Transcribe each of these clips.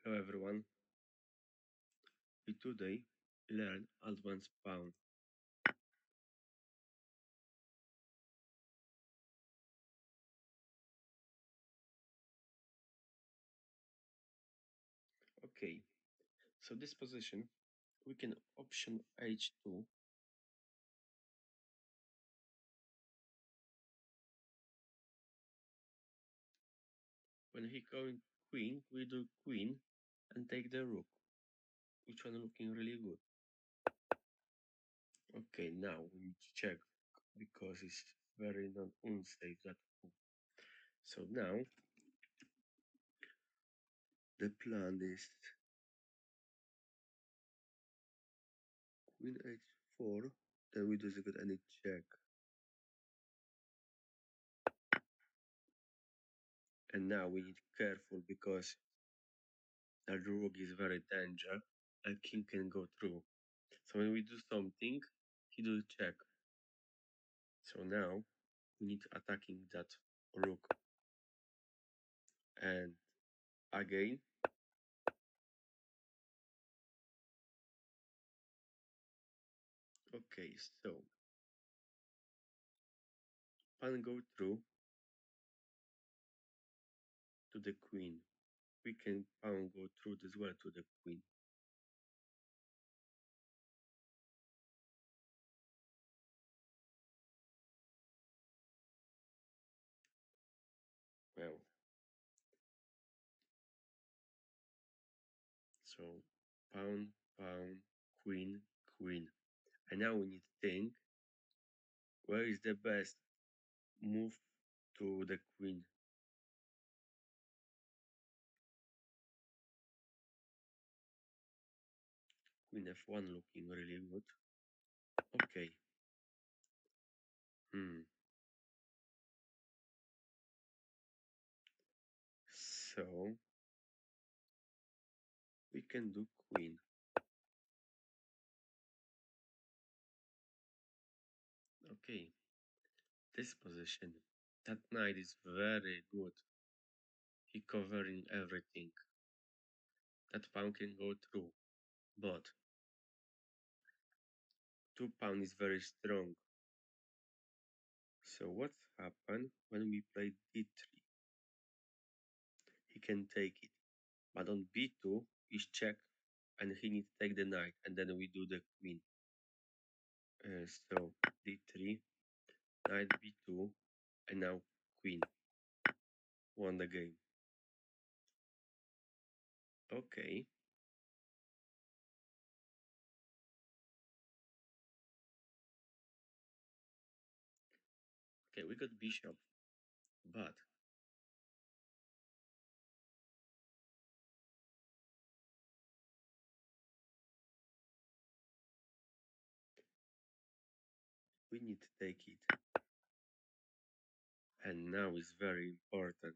Hello everyone, we today learn advanced pawn. Okay, so this position we can option h2. When he going queen, we do queen and take the rook, which one looking really good. Okay, now we need to check because it's very not unsafe that move. So now the plan is queen h4, then we just got any check. And now we need careful because that rook is very danger. A king can go through. So when we do something, he do check. So now we need attacking that rook. And again, okay, so pawn go through to the queen. We can pawn go through as well to the queen. Well, so pawn, pawn, queen, queen. And now we need to think where is the best move to the queen. Queen f1 looking really good. Okay. So we can do queen. Okay. This position. That knight is very good. He covering everything. That pawn can go through. But 2 pawn is very strong. So what happened when we play d3? He can take it. But on b2 is check and he needs to take the knight and then we do the queen. So d3, knight b2 and now queen. Won the game. Okay. Okay, we got bishop, but we need to take it. And now is very important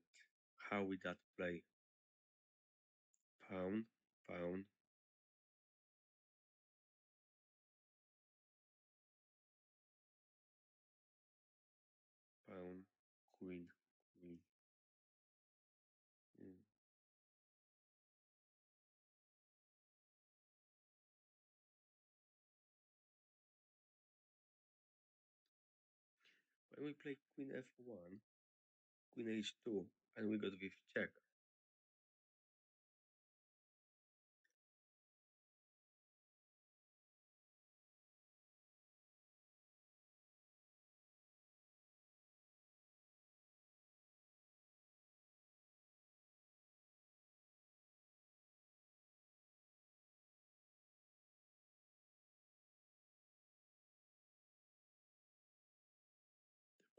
how we that play. Pawn, pawn, pawn, queen, queen. Mm. When we play queen f1, queen h2, and we got with check.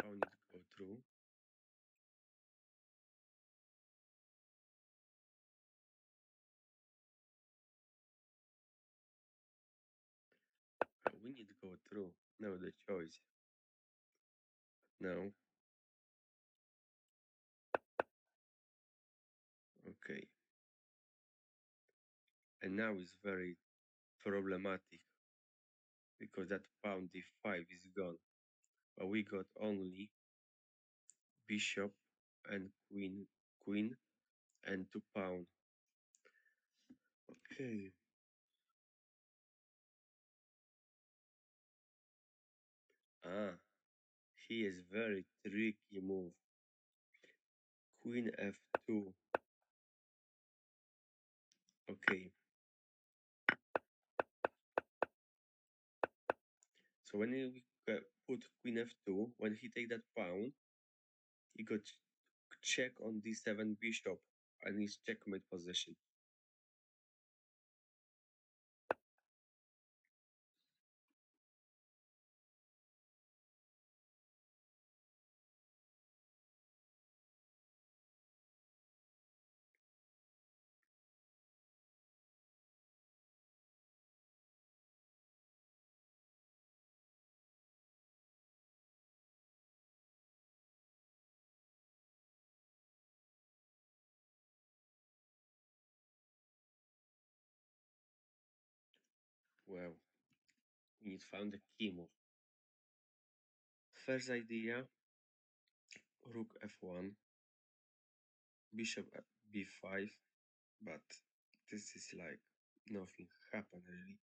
Pawn need to go through. We need to go through. Now the choice. Now, okay. And now it's very problematic because that pawn d5 is gone. But we got only bishop and queen, queen, and 2 pawn. Okay. Ah, he is very tricky move. Queen f2. Okay. So when you put queen f2, when he take that pawn, he got check on d7 bishop and his checkmate position. Well, we found a key move. First idea, rook f1, bishop b5, but this is like nothing happened really.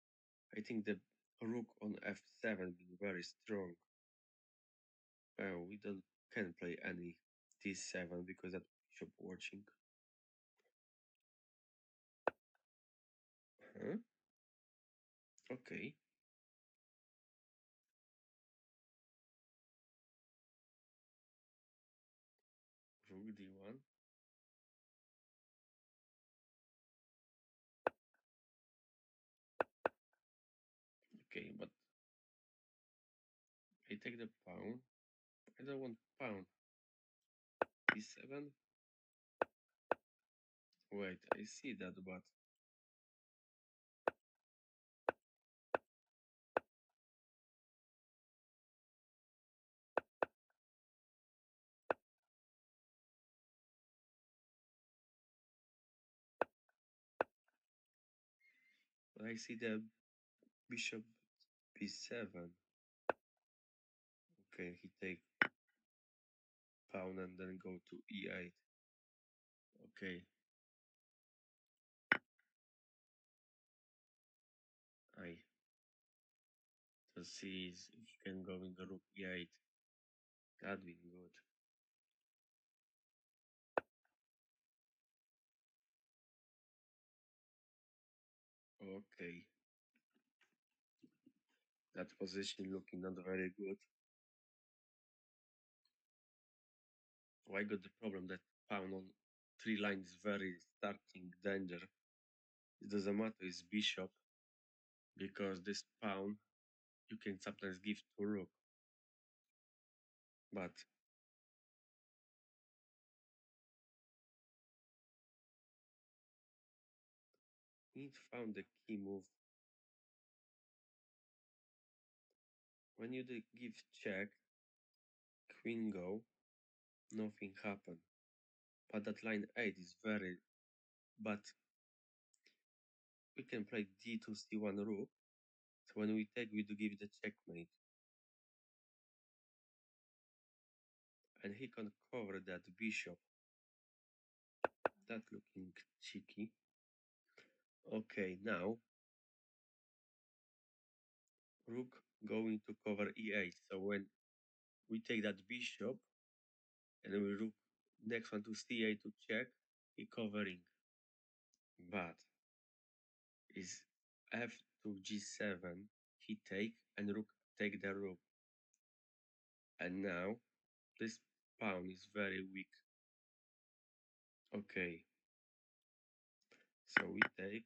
I think the rook on f7 being very strong. Well, we don't can play any d7 because that bishop watching. Huh? Okay. Rook d1. Okay, but I take the pawn. I don't want pawn. d7. Wait, I see that, but I see the bishop b7. Okay, he take pawn and then go to e8. Okay, I to see if he can go in the rook e8. That'd be good. Okay, that position looking not very good. I got the problem that pawn on 3 lines is very starting danger. It doesn't matter, it's bishop, because this pawn you can sometimes give to rook. But we found the key move. When you give check, queen go, nothing happen. But that line 8 is very, but we can play d2 c1 rook. So when we take, we do give the checkmate. And he can cover that bishop. That looking cheeky. Okay, now rook going to cover e8. So when we take that bishop and then we rook next one to c8 to check, he covering. But is f to g7, he take and rook take the rook. And now this pawn is very weak. Okay, so we take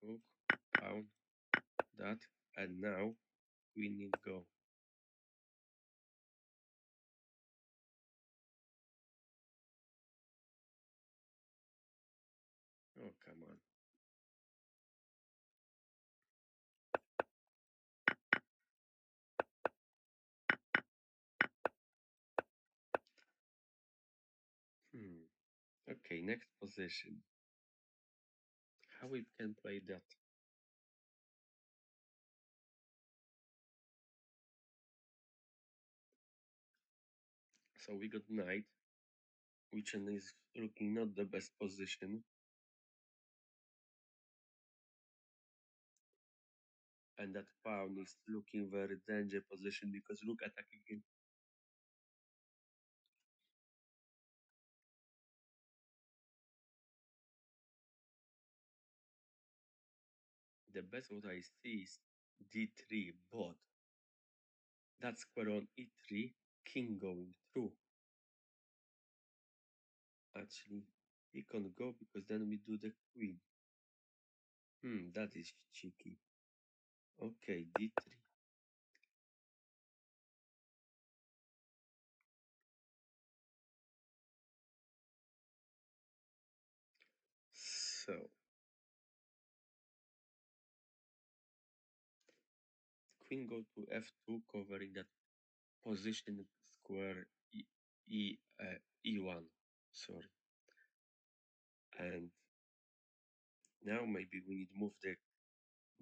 rook, pawn, that, and now we need go. Oh, come on. Okay, next position. How we can play that? So we got knight, which is looking not the best position. And that pawn is looking very danger position because rook attacking him. The best what I see is d3 but that square on e3, king going through. Actually, he can't go because then we do the queen. That is cheeky. Okay, d3. So, queen go to f2, covering that position square e1. Sorry. And now maybe we need to move the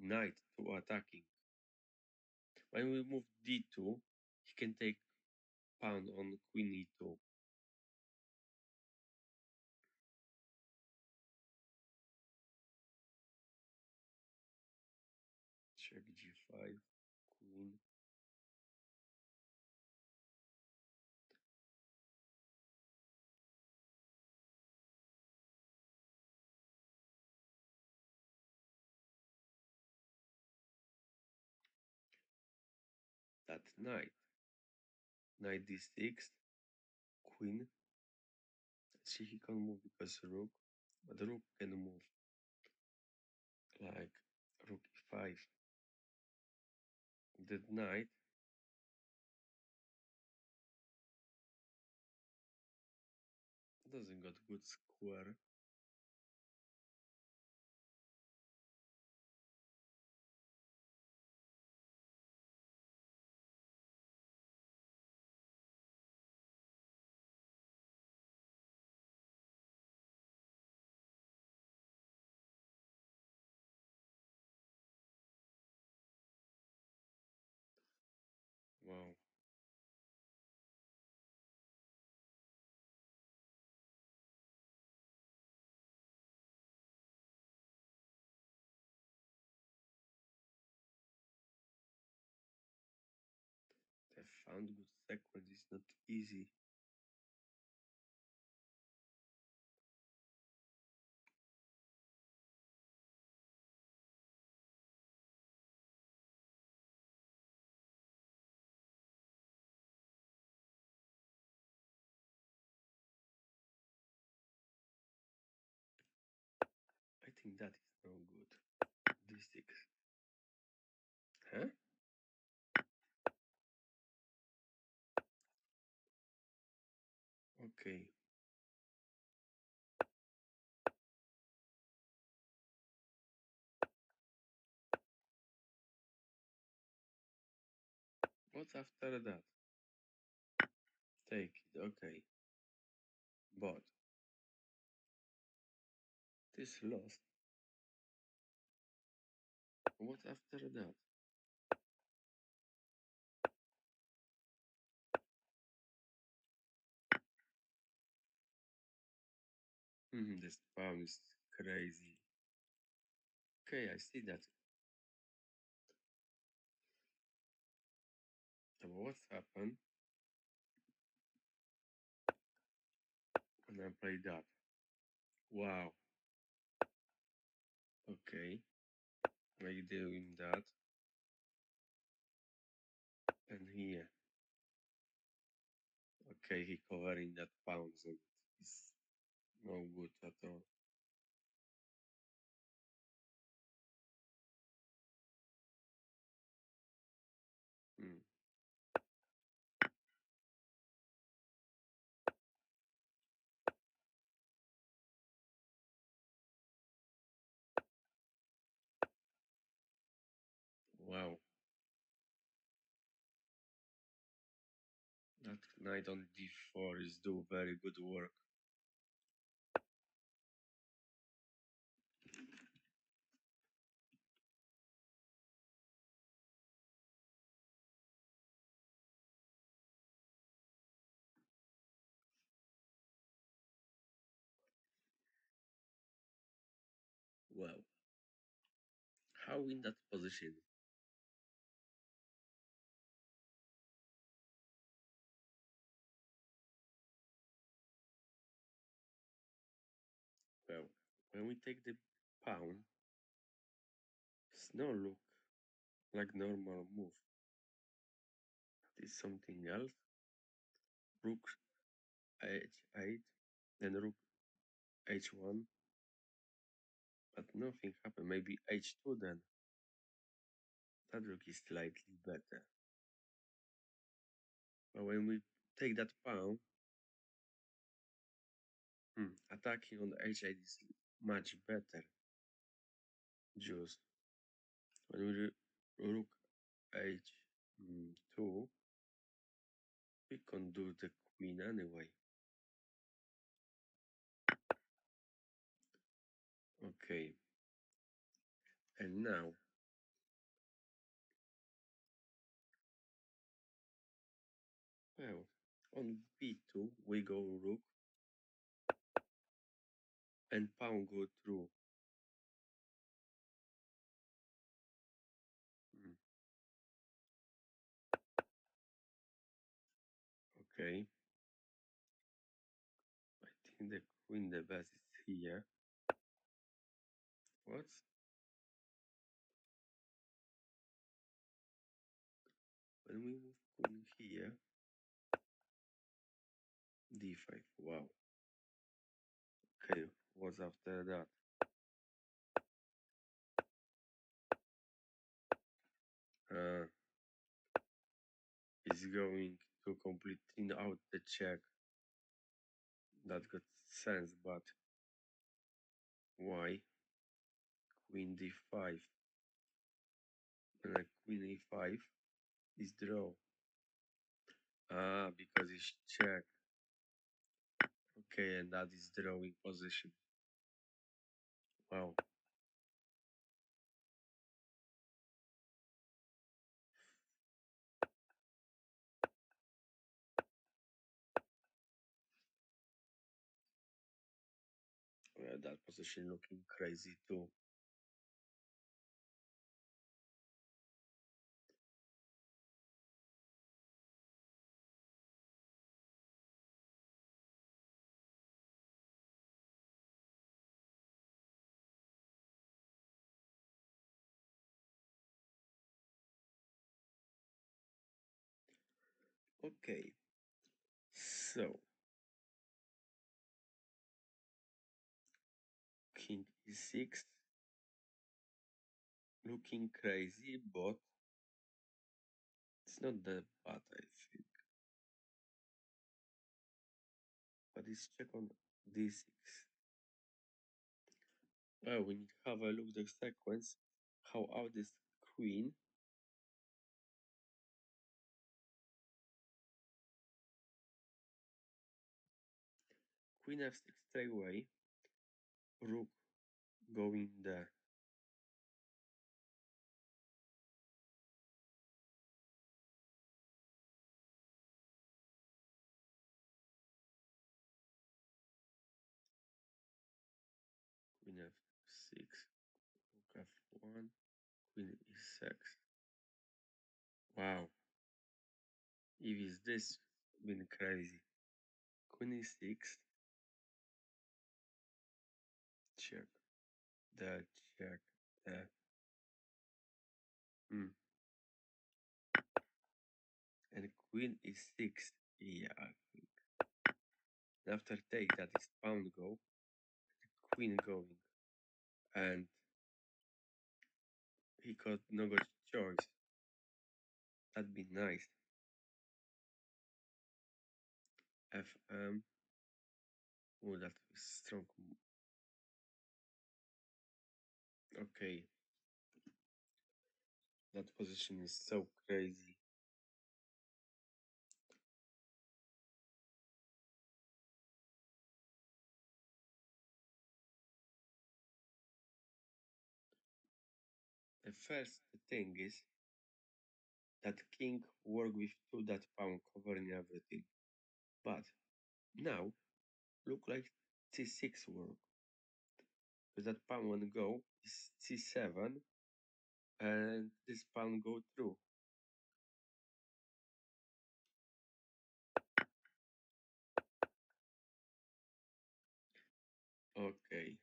knight to attacking. When we move d2, he can take pawn on queen e2. Check g5, queen. That knight. Knight d6, queen. See, he can't move because rook, but the rook can move like rook e5. The knight doesn't got good square. Wow. They found good sequence. It's not easy. I think that is no good. D6. Huh? Okay. What's after that? Take it. Okay. But this lost. What's after that? This pawn is crazy. Okay, I see that. But what's happened when I play that? Wow. Okay. Like doing that. And here. Okay, he covering that pawns and it's no good at all. Hmm. Wow. That knight on d4 is do very good work. Well, how in that position? When we take the pawn, it's no look like normal move. It is something else. Rook h8, then rook h1, but nothing happened. Maybe h2 then. That rook is slightly better. But when we take that pawn, attacking on h8 is much better. Just when we rook h2, we can do the queen anyway. Okay. And now well, on b2 we go rook and pawn go through. Hmm, Okay, I think the queen the best is here. What? When we move queen here, d5. Wow. Okay, what's after that? Uh, is going to complete thin out the check. That got sense, but why? Queen d5 and a queen e5 is draw. Ah, because it's check. Okay, and that is drawing position. Wow. That position looking crazy too. Okay, so king e6 looking crazy, but it's not that bad, I think. But it's check on d6. Well, we need to have a look the sequence. How out this queen. Queen f6 straight away. Rook going there. Queen f6. Rook f1. Queen e6. Wow. If is this been crazy. Queen e6. Check. That check. That. Hmm. And queen e6. Yeah, I think. After take that is pawn go. Queen going. And he got no good choice. That'd be nice. FM. Oh, that is strong. Okay. That position is so crazy. The first thing is that king work with two that pawn covering everything. But now look like c6 work. Because that pawn one go is c7 and this pawn go through. Okay.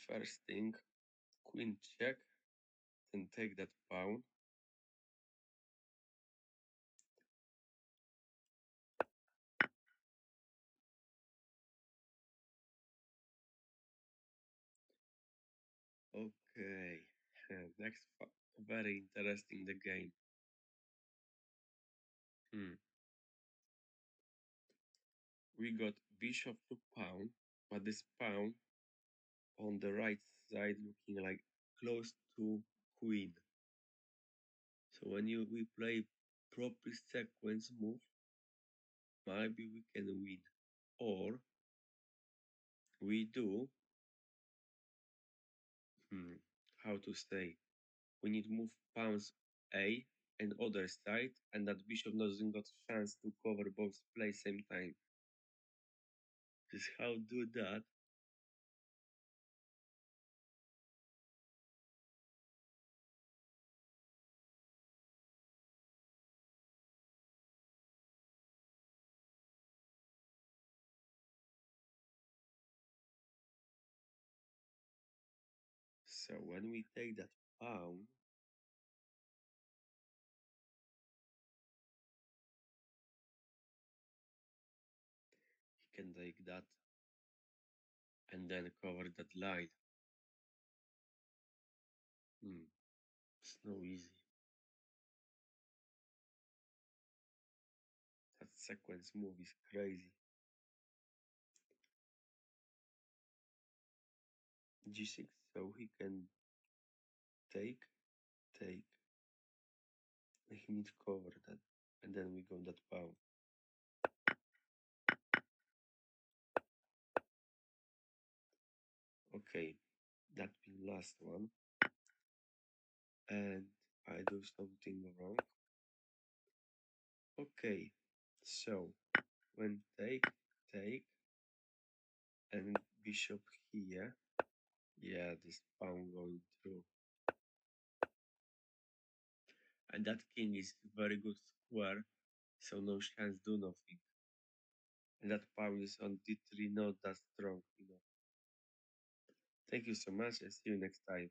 first thing, queen check, then take that pawn. Okay, next, very interesting the game. Hmm. We got bishop to pawn, but this pawn on the right side looking like close to queen. So when we play proper sequence move, maybe we can win. Or we do, how to say, we need move pawns A and other side, and that bishop doesn't got chance to cover both plays same time. Just how do that? So when we take that pawn, he can take that and then cover that line. It's no easy. That sequence move is crazy. G6, so he can take, take, and he needs to cover that, and then we go that pawn. Okay, that been last one, and I do something wrong. Okay, so when take, take, and bishop here, yeah, this pawn going through, and that king is very good square, so no chance do nothing. And that pawn is on d3 not that strong enough. Thank you so much and see you next time.